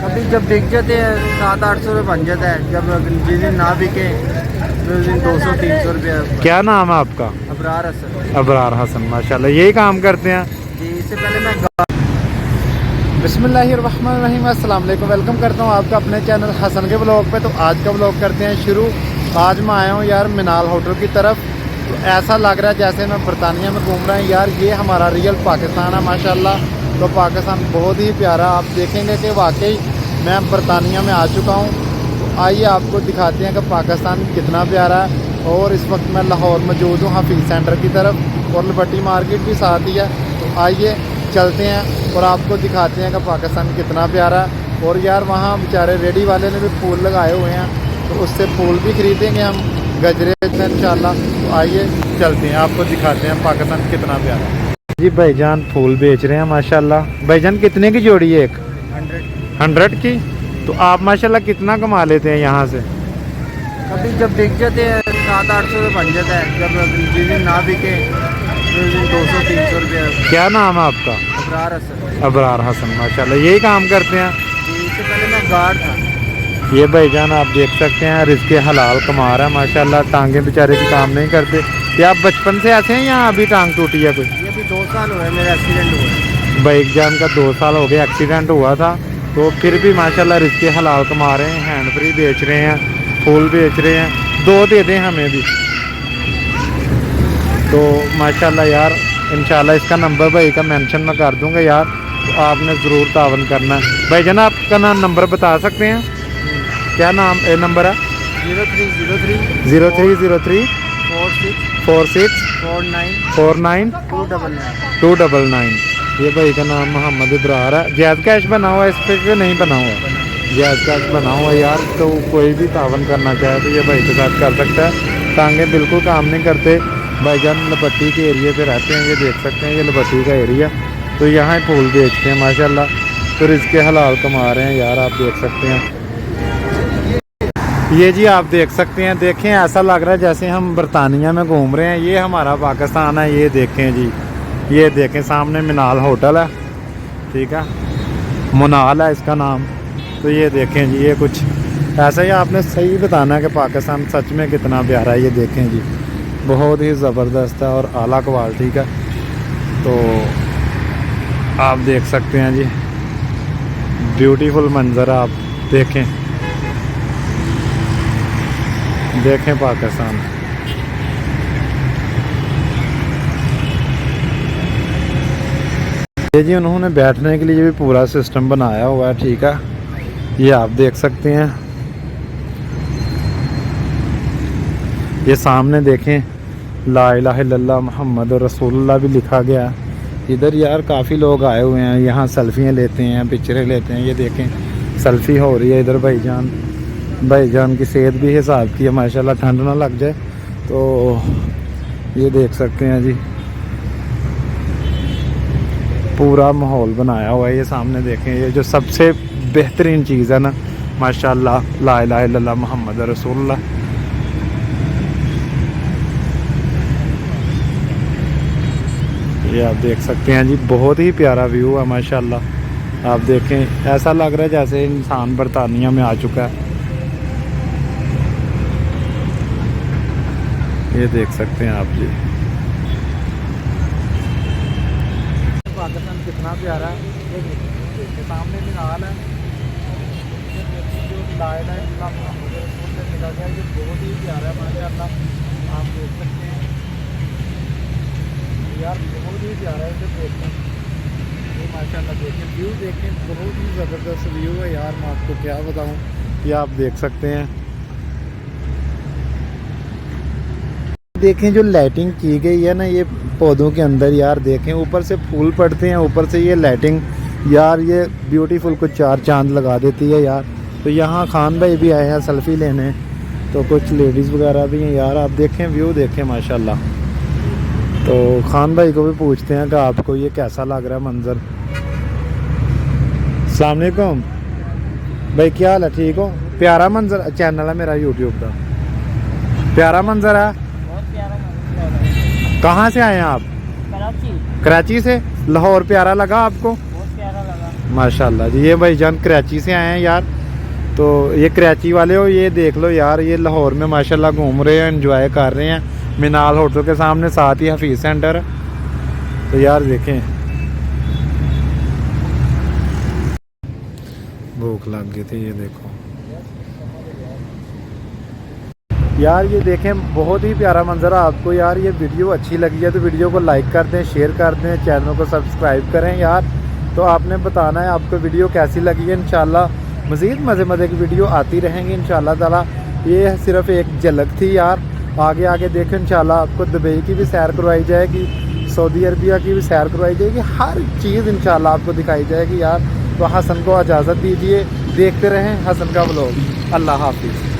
कभी जब बिक जाते हैं 700-800 रुपये बन जाता है। जब जिस दिन ना बिके तो उस दिन 200-300 रुपये। क्या नाम है आपका? अबरार हसन। अबरार हसन माशाल्लाह। यही काम करते हैं जी, इससे पहले मैं बिस्मिल्लाहिर्रहमानिर्रहीम। अस्सलाम वालेकुम। वेलकम करता हूँ आपका अपने चैनल हसन के ब्लॉग पे। तो आज का ब्लॉग करते हैं शुरू। आज मैं आया हूँ यार मिनाल होटल की तरफ। तो ऐसा लग रहा है जैसे मैं बरतानिया में घूम रहा हूँ यार। ये हमारा रियल पाकिस्तान है माशाल्लाह। तो पाकिस्तान बहुत ही प्यारा, आप देखेंगे कि वाकई मैं बरतानिया में आ चुका हूँ। तो आइए आपको दिखाते हैं कि पाकिस्तान कितना प्यारा है। और इस वक्त मैं लाहौर मौजूद हूँ हफीज़ सेंटर की तरफ, और लिबर्टी मार्केट भी साथ ही है। तो आइए चलते हैं और आपको दिखाते हैं कि पाकिस्तान कितना प्यारा है। और यार वहाँ बेचारे रेडी वाले ने भी फूल लगाए हुए हैं, तो उससे फूल भी खरीदेंगे हम, गजरे इंशाल्लाह। तो आइए चलते हैं, आपको दिखाते हैं पाकिस्तान कितना प्यारा है। जी भाईजान फूल बेच रहे हैं माशाल्लाह। भाईजान कितने की जोड़ी है? एक 100 की। तो आप माशाल्लाह कितना कमा लेते हैं यहाँ से? कभी जब बिक जाते हैं 700-800 रुपये बन जाता है। जब जिस दिन ना बिके तो उस दिन 200-300 रुपये। क्या नाम है आपका? अबरार हसन। अबरार हसन माशाल्लाह। यही काम करते हैं जी, इससे पहले मैं गार्ड था। ये भाईजान आप देख सकते हैं रिज़्क़े हलाल कमा रहा है माशाल्लाह। टांगे बेचारे की काम नहीं करते। क्या आप बचपन से ऐसे हैं या अभी टांग टूटी है कोई? ये अभी 2 साल हुए मेरा एक्सीडेंट हुआ है। भाईजान का 2 साल हो गए, एक्सीडेंट हुआ था। तो फिर भी माशाल्लाह रिज़्क़े हलाल कमा रहे हैं। हैंड फ्री बेच रहे हैं, फूल बेच रहे हैं। 2 दे दें हमें भी। तो माशाल्लाह यार इंशाल्लाह इसका नंबर भाई का मेंशन मैं कर दूंगा यार। तो आपने ज़रूर तावन करना है। भाईजान आपका नंबर बता सकते हैं? क्या नाम नंबर है? 0303 0303 46 49 299। ये भाई का नाम मोहम्मद इब्रार है। जैज़ कैश बना हुआ है इस पर नहीं बना हुआ? जैज़ कैश बना हुआ है यार। तो कोई भी तावन करना चाहे तो ये भाई के साथ कर सकता है। टांगे बिल्कुल काम नहीं करते। भाईजान लिबर्टी के एरिया पे रहते हैं, ये देख सकते हैं, ये लिबर्टी का एरिया। तो यहाँ फूल बेचते हैं माशाल्लाह। तो रिज़्क़े हलाल कमा रहे हैं यार, आप देख सकते हैं। ये जी आप देख सकते हैं, देखें ऐसा लग रहा है जैसे हम बरतानिया में घूम रहे हैं। ये हमारा पाकिस्तान है। ये देखें जी, ये देखें सामने मिनाल होटल है, ठीक है, मुनाल है इसका नाम। तो ये देखें जी, ये कुछ ऐसा ही आपने सही बताना है कि पाकिस्तान सच में कितना प्यारा है। ये देखें जी, बहुत ही ज़बरदस्त है और आला क्वालिटी का। तो आप देख सकते हैं जी, ब्यूटीफुल मंज़र आप देखें, देखें पाकिस्तान। ये जी उन्होंने बैठने के लिए भी पूरा सिस्टम बनाया हुआ है, ठीक है, ये आप देख सकते हैं। ये सामने देखें ला इलाहा इल्लल्लाह मुहम्मद रसूलुल्लाह भी लिखा गया। इधर यार काफ़ी लोग आए हुए हैं, यहाँ सेल्फियाँ लेते हैं, पिक्चरें लेते हैं। ये देखें सेल्फी हो रही है इधर। भाईजान की सेहत भी हिसाब की है माशाल्लाह, ठंड ना लग जाए। तो ये देख सकते हैं जी, पूरा माहौल बनाया हुआ है। ये सामने देखें, ये जो सबसे बेहतरीन चीज़ है ना माशाल्लाह, ला इलाहा इल्लल्लाह मुहम्मद रसूलुल्लाह। ये आप देख सकते हैं जी, बहुत ही प्यारा व्यू है माशाल्लाह। आप देखें ऐसा लग रहा है जैसे इंसान बरतानिया में आ चुका है। ये देख सकते हैं आप जी, पाकिस्तान कितना प्यारा है। ये देखिए सामने मीनार है, जो ला इलाहा इल्लल्लाह मुहम्मद रसूलुल्लाह से लिखा गया, ये बहुत ही प्यारा है माशाल्लाह। आप देख सकते हैं यार, बहुत ही प्यारा है। इधर देखें ये माशाल्लाह, देखें व्यू, देखें बहुत ही ज़बरदस्त व्यू है यार। मैं आपको क्या बताऊँ, ये आप देख सकते हैं। देखें जो लाइटिंग की गई है ना ये पौधों के अंदर यार, देखें ऊपर से फूल पड़ते हैं, ऊपर से ये लाइटिंग यार, ये ब्यूटीफुल कुछ 4 चांद लगा देती है यार। तो यहाँ खान भाई भी आए हैं सेल्फी लेने, तो कुछ लेडीज़ वगैरह भी हैं यार। आप देखें व्यू, देखें माशाल्लाह। तो खान भाई को भी पूछते हैं कि आपको ये कैसा लग रहा है मंज़र। अस्सलाम वालेकुम भाई, क्या हाल है? ठीक हो? प्यारा मंज़र चैनल है मेरा यूट्यूब का, प्यारा मंज़र है। कहाँ से आए हैं आप? कराची। कराची से। लाहौर प्यारा लगा आपको? बहुत प्यारा लगा। माशाल्लाह जी। ये भाईजान कराची से आए हैं यार। तो ये कराची वाले हो, ये देख लो यार, ये लाहौर में माशाल्लाह घूम रहे हैं, एंजॉय कर रहे हैं। मिनाल होटल के सामने साथ ही हफीज़ सेंटर है। तो यार देखें, भूख लग गई थी, ये देखो यार, ये देखें बहुत ही प्यारा मंजर है। आपको यार ये वीडियो अच्छी लगी है तो वीडियो को लाइक कर दें, शेयर कर दें, चैनल को सब्सक्राइब करें यार। तो आपने बताना है आपको वीडियो कैसी लगी है। इंशाल्लाह मज़ीद मज़े की वीडियो आती रहेंगी इंशाल्लाह ताला। ये सिर्फ एक झलक थी यार, आगे आगे देखो इंशाल्लाह आपको दुबई की भी सैर करवाई जाएगी, सऊदी अरबिया की भी सैर करवाई जाएगी, हर चीज़ इंशाल्लाह आपको दिखाई जाएगी यार। तो हसन को इजाज़त दीजिए, देखते रहें हसन का व्लॉग। अल्लाह हाफिज़।